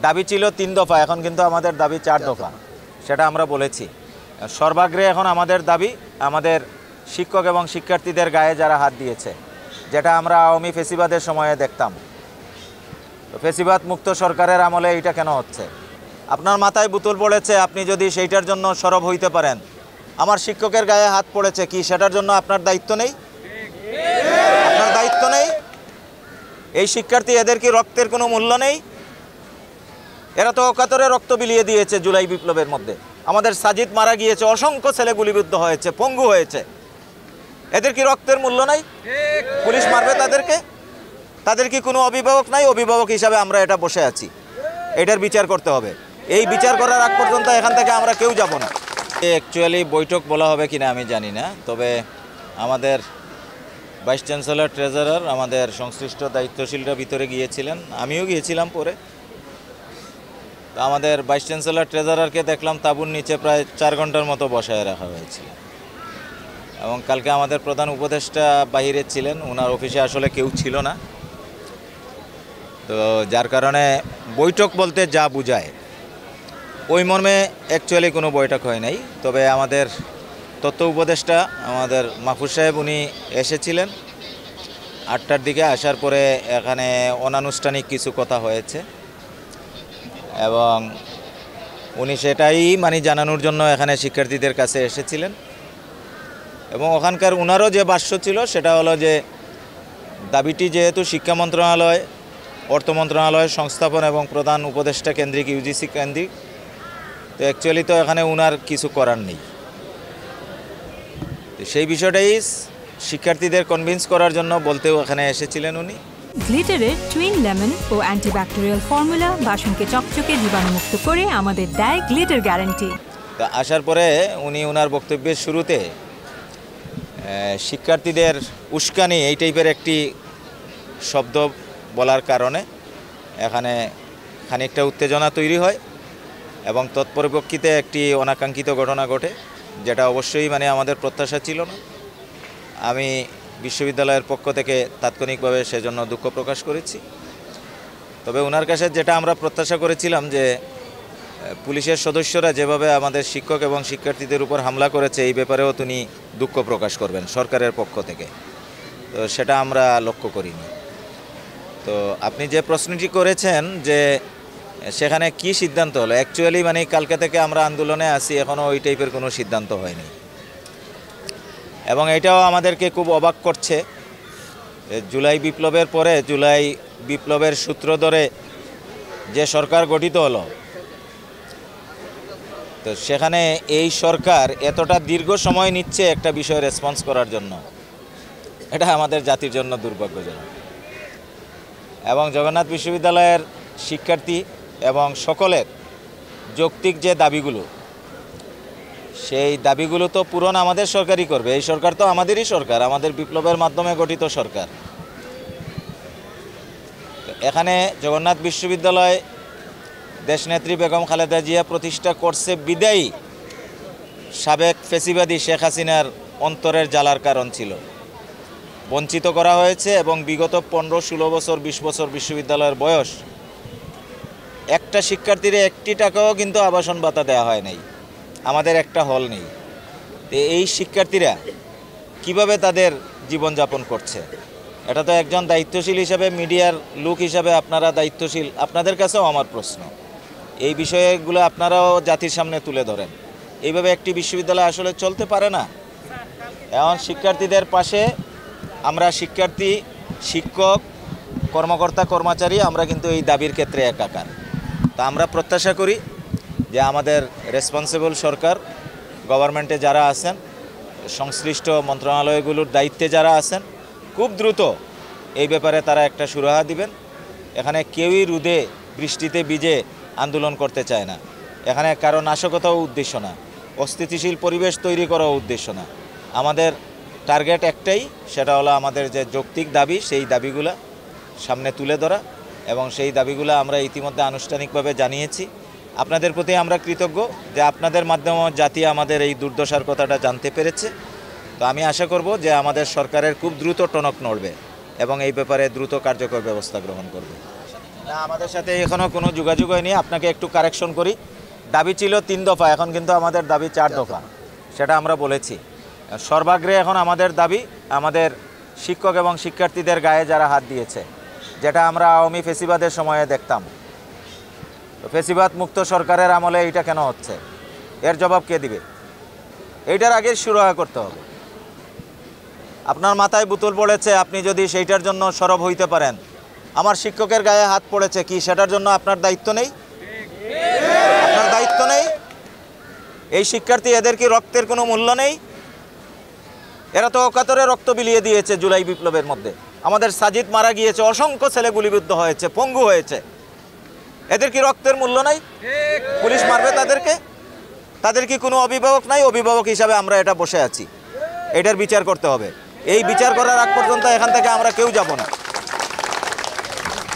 দাবি ছিল 3 দফা, এখন কিন্তু আমাদের দাবি 4 দফা, সেটা আমরা বলেছি। সর্বাগ্রে এখন আমাদের দাবি আমাদের শিক্ষক এবং শিক্ষার্থীদের গায়ে যারা হাত দিয়েছে, যেটা আমরা আওয়ামী ফেসিবাদের সময়ে দেখতাম। তো ফেসিবাদ মুক্ত সরকারের আমলে এইটা কেন হচ্ছে? আপনার মাথায় বোতল পড়েছে, আপনি যদি সেইটার জন্য সরব হইতে পারেন, আমার শিক্ষকের গায়ে হাত পড়েছে, কি সেটার জন্য আপনার দায়িত্ব নেই? আপনার দায়িত্ব নেই? এই শিক্ষার্থী, এদের কি রক্তের কোনো মূল্য নেই? এরা তো অকাতরে রক্ত বিলিয়ে দিয়েছে জুলাই বিপ্লবের মধ্যে। আমাদের সাজিদ মারা গিয়েছে, অসংখ্য ছেলে গুলিবিদ্ধ হয়েছে, পঙ্গু হয়েছে। এদের কি রক্তের মূল্য নাই? পুলিশ মারবে তাদেরকে? তাদের কি কোনো অভিভাবক নাই? অভিভাবক হিসাবে আমরা এটা বসে আছি, এটার বিচার করতে হবে। এই বিচার করার আগ পর্যন্ত এখান থেকে আমরা কেউ যাব না। অ্যাকচুয়ালি বৈঠক বলা হবে কিনা আমি জানি না, তবে আমাদের ভাইস চ্যান্সেলর, ট্রেজারার, আমাদের সংশ্লিষ্ট দায়িত্বশীলরা ভিতরে গিয়েছিলেন, আমিও গিয়েছিলাম পরে। তো আমাদের ভাইস চ্যান্সেলর, ট্রেজারারকে দেখলাম তাঁবুর নিচে প্রায় 4 ঘন্টার মতো বসায় রাখা হয়েছিল। এবং কালকে আমাদের প্রধান উপদেষ্টা বাহিরে ছিলেন, ওনার অফিসে আসলে কেউ ছিল না। তো যার কারণে বৈঠক বলতে যা বোঝায় ওই মর্মে অ্যাকচুয়ালি কোনো বৈঠক হয় নাই। তবে আমাদের তথ্য উপদেষ্টা আমাদের মাহফুজ সাহেব, উনি এসেছিলেন 8টার দিকে। আসার পরে এখানে অনানুষ্ঠানিক কিছু কথা হয়েছে এবং উনি সেটাই জানানোর জন্য এখানে শিক্ষার্থীদের কাছে এসেছিলেন। এবং ওখানকার ওনারও যে ভাষ্য ছিল সেটা হলো যে দাবিটি যেহেতু শিক্ষা মন্ত্রণালয়, অর্থ মন্ত্রণালয়, সংস্থাপন এবং প্রধান উপদেষ্টা কেন্দ্রিক, ইউজিসি কেন্দ্রিক, তো অ্যাকচুয়ালি তো এখানে ওনার কিছু করার নেই। তো সেই বিষয়টাই শিক্ষার্থীদের কনভিন্স করার জন্য বলতেও এখানে এসেছিলেন উনি। গ্লিটারের টুইন লেমন ও অ্যান্টিব্যাকটেরিয়াল ফর্মুলা বাসনকে চকচকে জীবাণুমুক্ত করে আমাদের দেয় গ্লিটার গ্যারান্টি। তো আসার পরে উনি ওনার বক্তব্যের শুরুতে শিক্ষার্থীদের উস্কানি এই টাইপের একটি শব্দ বলার কারণে এখানে খানিকটা উত্তেজনা তৈরি হয় এবং তৎপরিপ্রেক্ষিতে একটি অনাকাঙ্ক্ষিত ঘটনা ঘটে, যেটা অবশ্যই আমাদের প্রত্যাশা ছিল না। আমি বিশ্ববিদ্যালয়ের পক্ষ থেকে তাৎক্ষণিকভাবে সেজন্য দুঃখ প্রকাশ করেছি। তবে ওনার কাছে যেটা আমরা প্রত্যাশা করেছিলাম যে পুলিশের সদস্যরা যেভাবে আমাদের শিক্ষক এবং শিক্ষার্থীদের উপর হামলা করেছে, এই ব্যাপারেও তিনি দুঃখ প্রকাশ করবেন সরকারের পক্ষ থেকে, তো সেটা আমরা লক্ষ্য করিনি। তো আপনি যে প্রশ্নটি করেছেন যে সেখানে কি সিদ্ধান্ত হলো, অ্যাকচুয়ালি কালকে থেকে আমরা আন্দোলনে আছি, এখনও ওই টাইপের কোনো সিদ্ধান্ত হয়নি। এবং এটাও আমাদেরকে খুব অবাক করছে, জুলাই বিপ্লবের পরে, জুলাই বিপ্লবের সূত্র ধরে যে সরকার গঠিত হলো, তো সেখানে এই সরকার এতটা দীর্ঘ সময় নিচ্ছে একটা বিষয় রেসপন্স করার জন্য, এটা আমাদের জাতির জন্য দুর্ভাগ্যজনক। এবং জগন্নাথ বিশ্ববিদ্যালয়ের শিক্ষার্থী এবং সকলের যৌক্তিক যে দাবিগুলো, সেই দাবিগুলো তো পূরণ আমাদের সরকারই করবে। এই সরকার তো আমাদেরই সরকার, আমাদের বিপ্লবের মাধ্যমে গঠিত সরকার। এখানে জগন্নাথ বিশ্ববিদ্যালয় দেশনেত্রী বেগম খালেদা জিয়া প্রতিষ্ঠা করছে বিদায়ী সাবেক ফেসিবাদী শেখ হাসিনার অন্তরের জ্বালার কারণ ছিল। বঞ্চিত করা হয়েছে এবং বিগত 15-16 বছর, 20 বছর বিশ্ববিদ্যালয়ের বয়স, একটা শিক্ষার্থীর 1 টাকাও কিন্তু আবাসন ভাতা দেওয়া হয় নাই, আমাদের একটা হল নেই। এই শিক্ষার্থীরা কিভাবে তাদের জীবনযাপন করছে, এটা তো একজন দায়িত্বশীল হিসাবে, মিডিয়ার লোক হিসাবে আপনারা দায়িত্বশীল, আপনাদের কাছেও আমার প্রশ্ন, এই বিষয়গুলো আপনারাও জাতির সামনে তুলে ধরেন। এইভাবে একটি বিশ্ববিদ্যালয় আসলে চলতে পারে না। এখন শিক্ষার্থীদের পাশে আমরা শিক্ষার্থী, শিক্ষক, কর্মকর্তা, কর্মচারী, আমরা কিন্তু এই দাবির ক্ষেত্রে একাকার। তা আমরা প্রত্যাশা করি যে আমাদের রেসপন্সিবল সরকার, গভর্নমেন্টে যারা আছেন, সংশ্লিষ্ট মন্ত্রণালয়গুলোর দায়িত্বে যারা আছেন, খুব দ্রুত এই ব্যাপারে তারা একটা সুরাহা দিবেন। এখানে কেউই রোদে বৃষ্টিতে ভিজে আন্দোলন করতে চায় না, এখানে কারো নাশকতাও উদ্দেশ্য না, অস্থিতিশীল পরিবেশ তৈরি করাও উদ্দেশ্য না। আমাদের টার্গেট একটাই, সেটা হলো আমাদের যে যৌক্তিক দাবি, সেই দাবিগুলো সামনে তুলে ধরা, এবং সেই দাবিগুলো আমরা ইতিমধ্যে আনুষ্ঠানিকভাবে জানিয়েছি। আপনাদের প্রতি আমরা কৃতজ্ঞ যে আপনাদের মাধ্যমে জাতি আমাদের এই দুর্দশার কথাটা জানতে পেরেছে। তো আমি আশা করব যে আমাদের সরকারের খুব দ্রুত টনক নড়বে এবং এই ব্যাপারে দ্রুত কার্যকর ব্যবস্থা গ্রহণ করবে। না, আমাদের সাথে এখনো কোনো যোগাযোগ হয়নি। আপনাকে একটু কারেকশন করি, দাবি ছিল 3 দফা, এখন কিন্তু আমাদের দাবি 4 দফা, সেটা আমরা বলেছি। সর্বাগ্রে এখন আমাদের দাবি আমাদের শিক্ষক এবং শিক্ষার্থীদের গায়ে যারা হাত দিয়েছে, যেটা আমরা আওয়ামী ফেসিবাদের সময়ে দেখতাম। তো ফেসিবাদ মুক্ত সরকারের আমলে এইটা কেন হচ্ছে, এর জবাব কে দিবে? এইটার আগে সুরাহা করতে হবে। আপনার মাথায় বোতল পড়েছে, আপনি যদি সেইটার জন্য সরব হইতে পারেন, আমার শিক্ষকের গায়ে হাত পড়েছে, কি সেটার জন্য আপনার দায়িত্ব নেই? আপনার দায়িত্ব নেই? এই শিক্ষার্থী, এদের কি রক্তের কোনো মূল্য নেই? এরা তো অকাতরে রক্ত বিলিয়ে দিয়েছে জুলাই বিপ্লবের মধ্যে। আমাদের সাজিদ মারা গিয়েছে, অসংখ্য ছেলে গুলিবিদ্ধ হয়েছে, পঙ্গু হয়েছে। এদের কি রক্তের মূল্য নাই? পুলিশ মারবে তাদেরকে? তাদের কি কোনো অভিভাবক নাই? অভিভাবক হিসাবে আমরা এটা বসে আছি, এটার বিচার করতে হবে। এই বিচার করার আগ পর্যন্ত এখান থেকে আমরা কেউ যাব না।